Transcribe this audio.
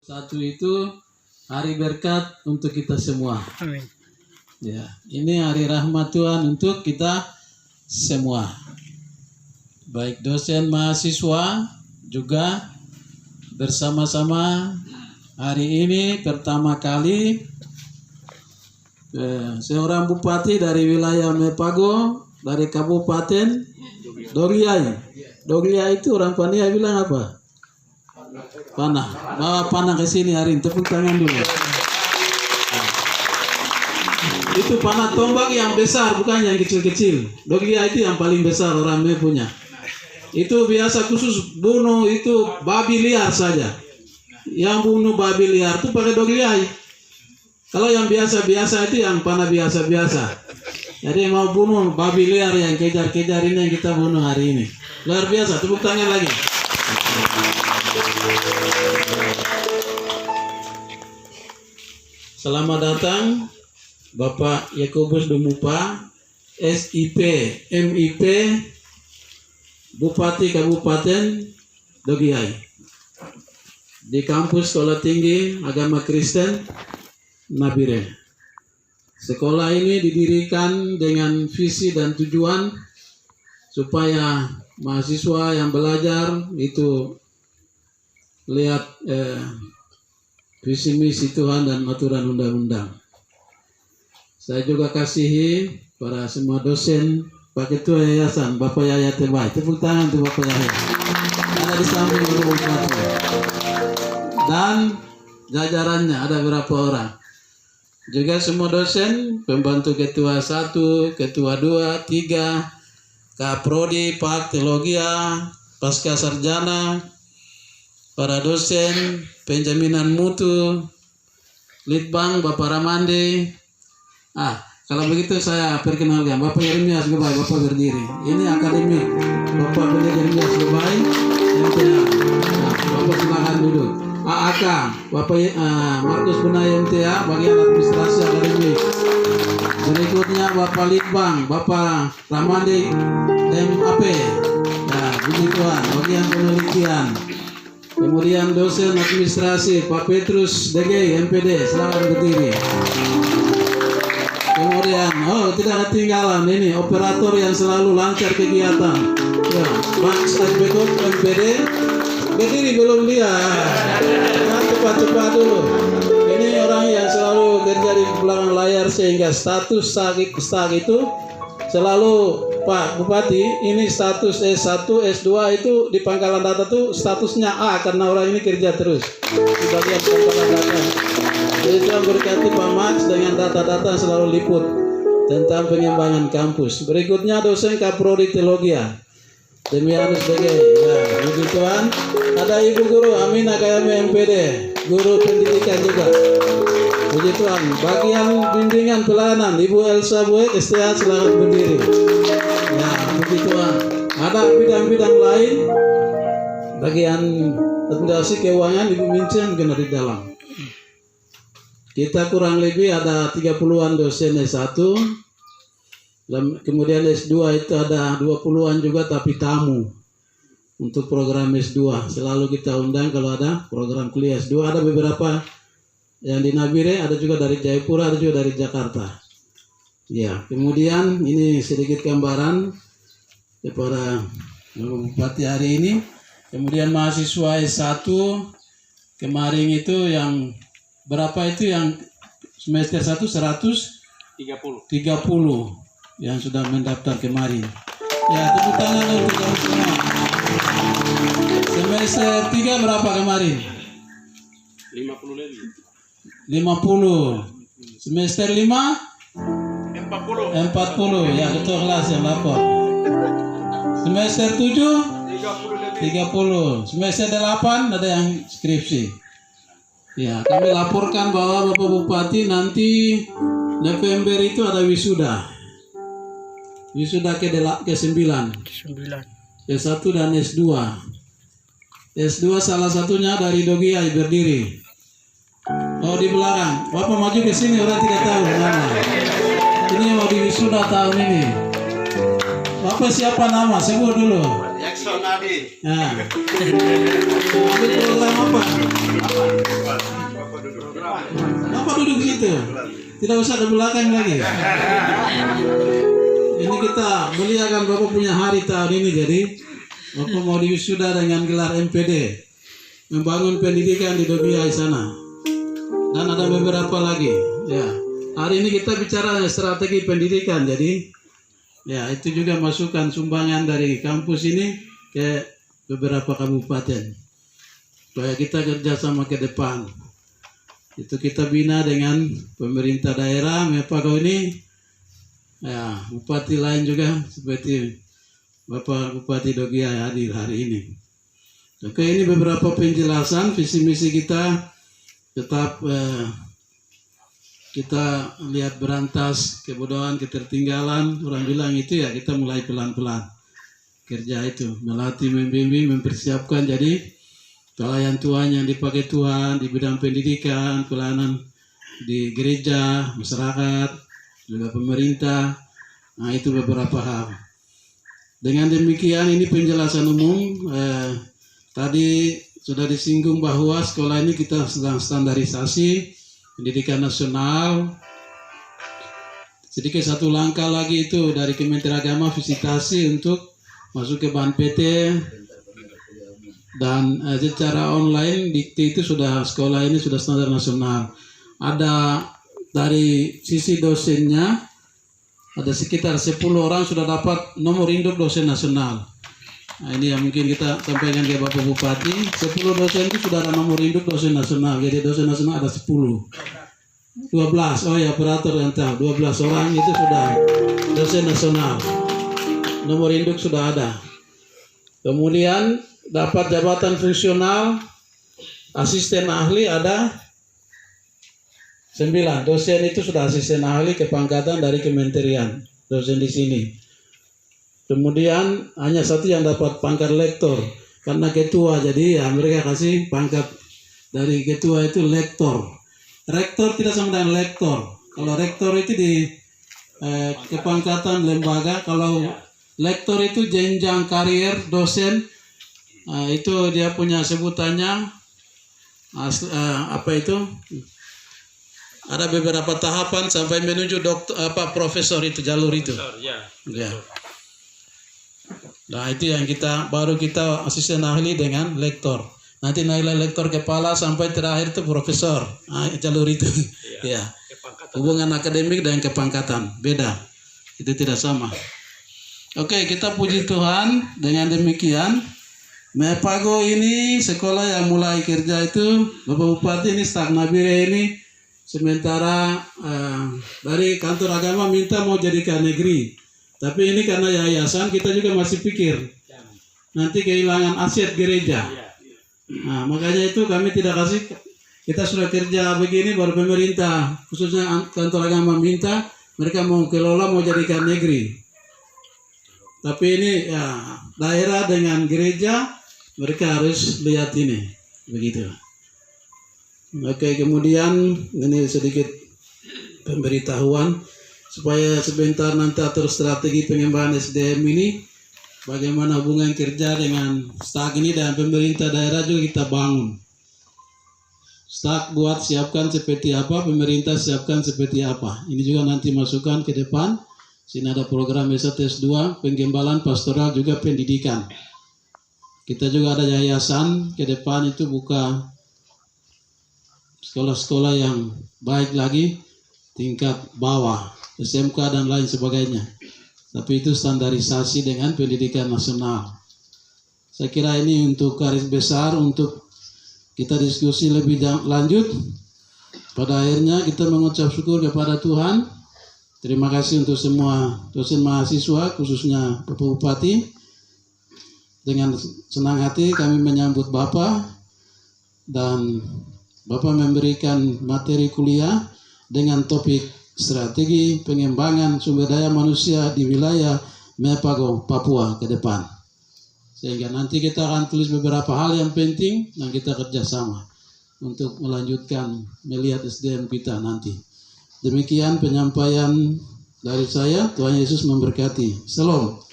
Satu itu hari berkat untuk kita semua. Amin. Ya, ini hari rahmat Tuhan untuk kita semua. Baik dosen mahasiswa juga bersama-sama hari ini pertama kali seorang bupati dari wilayah Mepago dari Kabupaten Dogliai. Dogliai itu orang Pania bilang apa? Panah. Bawa panah ke sini hari ini. Tepuk tangan dulu. Itu panah tombak yang besar, bukan yang kecil-kecil. Dogliai itu yang paling besar orang Me punya. Itu biasa khusus bunuh itu babi liar saja. Yang bunuh babi liar itu pakai Dogliai. Kalau yang biasa-biasa itu yang panah biasa-biasa. Jadi mau bunuh babi liar yang kejar-kejar ini yang kita bunuh hari ini. Luar biasa, tepuk tangan lagi. Selamat datang Bapak Yakobus Dumupa, SIP, MIP, Bupati Kabupaten Dogliai. Di kampus Sekolah Tinggi Agama Kristen Nabire. Sekolah ini didirikan dengan visi dan tujuan supaya mahasiswa yang belajar itu lihat visi misi Tuhan dan aturan undang-undang. Saya juga kasihi para semua dosen, Pak Ketua Yayasan, Bapak Yaya Terbaik. Tepuk tangan untuk Bapak Yaya. Ada di samping Bupati. Dan jajarannya ada berapa orang. Juga semua dosen, pembantu ketua 1, ketua 2, 3, Kaprodi, Pak Teologia, Pasca Sarjana, para dosen, penjaminan mutu, Litbang, Bapak Ramande. Kalau begitu saya perkenalkan, Bapak Yeremias Gebay, Bapak berdiri. Ini akademik, Bapak Yeremias Gebay, MTA. Bapak silakan duduk. AAK, Bapak Markus Bunai MTA, bagian administrasi akademik. Berikutnya Bapak Litbang, Bapak Ramande MAP. Nah, begituan, bagian penelitian. Kemudian dosen administrasi Pak Petrus DG MPD, silakan berdiri. Kemudian, tidak ketinggalan ini operator yang selalu lancar kegiatan. Ya, Pak Bekot MPD, berdiri belum lihat. Cepat-cepat dulu. Ini orang yang selalu kerja di belakang layar sehingga status stag itu selalu Pak Bupati, ini status S1, S2 itu di pangkalan data tuh statusnya A karena orang ini kerja terus di bagian pangkalan data. Jadi Tuhan berkati Pak Max dengan data-data selalu liput tentang pengembangan kampus. Berikutnya dosen Kaprodi Teologia Demianus DG. Ya, puji Tuhan. Ada Ibu Guru Amina KM MPD, guru pendidikan juga. Puji Tuhan. Bagian bimbingan pelayanan Ibu Elsa Buek STA, selamat berdiri. Ya, puji Tuhan. Ada bidang-bidang lain. Bagian administrasi keuangan Ibu Mincen kena di dalam. Kita kurang lebih ada 30-an dosen S1. Kemudian S2 itu ada 20-an juga tapi tamu untuk program S2. Selalu kita undang kalau ada program kuliah S2. Ada beberapa yang di Nabire, ada juga dari Jayapura, ada juga dari Jakarta. Ya, kemudian ini sedikit gambaran kepada Bupati hari ini. Kemudian mahasiswa S1 kemarin itu yang berapa itu yang semester 1 130 yang sudah mendaftar kemarin. Ya, tepuk tangan untuk kamu semua. Semester 3 berapa kemarin? 50 lebih. 50. Semester 5? 40. Ya, ketua kelas yang lapor. Semester 7? 30. Semester 8 ada yang skripsi. Ya, kami laporkan bahwa Bapak Bupati nanti November itu ada wisuda. Wisuda ke-9. S1 dan S2. S2 salah satunya dari Dogliai berdiri. Di belakang. Bapak maju ke sini, orang tidak tahu mana. Ini mau di wisuda tahun ini. Bapak siapa nama? Sebut dulu. Jackson Adi. Nah. Adi program apa? duduk situ. Tidak usah ke belakang lagi. Ini kita muliakan Bapak punya hari tahun ini, jadi Bapak mau diwisuda dengan gelar MPD, membangun pendidikan di Dobia sana. Dan ada beberapa lagi. Ya, hari ini kita bicara strategi pendidikan, jadi ya itu juga masukan sumbangan dari kampus ini ke beberapa kabupaten. Supaya kita kerjasama ke depan. Itu kita bina dengan pemerintah daerah, Mepago ini, ya bupati lain juga seperti Bapak Bupati Dobia hadir hari ini. Oke, ini beberapa penjelasan visi misi kita. Tetap kita lihat berantas kebodohan, ketertinggalan. Orang bilang itu ya kita mulai pelan-pelan kerja itu, melatih, membimbing, mempersiapkan. Jadi pelayan Tuhan yang dipakai Tuhan di bidang pendidikan, pelayanan di gereja, masyarakat, juga pemerintah. Nah itu beberapa hal. Dengan demikian ini penjelasan umum. Tadi sudah disinggung bahwa sekolah ini kita sedang standarisasi pendidikan nasional. Sedikit satu langkah lagi itu dari Kementerian Agama visitasi untuk masuk ke bahan PT, dan secara online dikti itu sudah sekolah ini sudah standar nasional. Ada dari sisi dosennya ada sekitar 10 orang sudah dapat nomor induk dosen nasional. Nah, ini yang mungkin kita sampaikan ke Bapak Bupati. 10 dosen itu sudah ada nomor induk dosen nasional. Jadi dosen nasional ada 10. 12. Oh ya, operator yang tahu. 12 orang itu sudah dosen nasional. Nomor induk sudah ada. Kemudian dapat jabatan fungsional asisten ahli ada 9. Dosen itu sudah asisten ahli kepangkatan dari kementerian. Dosen di sini. Kemudian hanya satu yang dapat pangkat lektor karena ketua, jadi ya mereka kasih pangkat dari ketua itu lektor. Rektor tidak sama dengan lektor. Kalau rektor itu di kepangkatan lembaga, kalau lektor itu jenjang karier dosen, itu dia punya sebutannya apa itu? Ada beberapa tahapan sampai menuju dokter profesor itu jalur itu. Ya. Nah itu yang baru kita asisten ahli dengan lektor. Nanti nilai lektor kepala sampai terakhir itu profesor. Nah, jalur itu. Ya. Hubungan akademik dan kepangkatan beda. Itu tidak sama. Oke, kita puji Tuhan. Dengan demikian Mepago ini sekolah yang mulai kerja itu Bapak Bupati ini Stag Nabire ini sementara dari kantor agama minta mau jadikan negeri. Tapi ini karena yayasan kita juga masih pikir nanti kehilangan aset gereja. Nah, makanya itu kami tidak kasih. Kita sudah kerja begini baru pemerintah khususnya kantor agama minta mereka mau kelola mau jadikan negeri. Tapi ini ya daerah dengan gereja mereka harus lihat ini begitu. Oke, kemudian ini sedikit pemberitahuan. Supaya sebentar nanti atur strategi pengembangan SDM ini, bagaimana hubungan kerja dengan Stag ini dan pemerintah daerah juga kita bangun. Stag buat siapkan seperti apa, pemerintah siapkan seperti apa. Ini juga nanti masukan ke depan. Sini ada program S1 S2, penggembalaan pastoral juga pendidikan. Kita juga ada yayasan ke depan itu buka sekolah-sekolah yang baik lagi tingkat bawah. SMK dan lain sebagainya. Tapi itu standarisasi dengan pendidikan nasional. Saya kira ini untuk garis besar untuk kita diskusi lebih lanjut. Pada akhirnya kita mengucap syukur kepada Tuhan. Terima kasih untuk semua dosen mahasiswa khususnya Bapak Bupati. Dengan senang hati kami menyambut Bapak dan Bapak memberikan materi kuliah dengan topik strategi pengembangan sumber daya manusia di wilayah Mepago, Papua ke depan. Sehingga nanti kita akan tulis beberapa hal yang penting dan kita kerjasama untuk melanjutkan melihat SDM kita nanti. Demikian penyampaian dari saya. Tuhan Yesus memberkati. Shalom.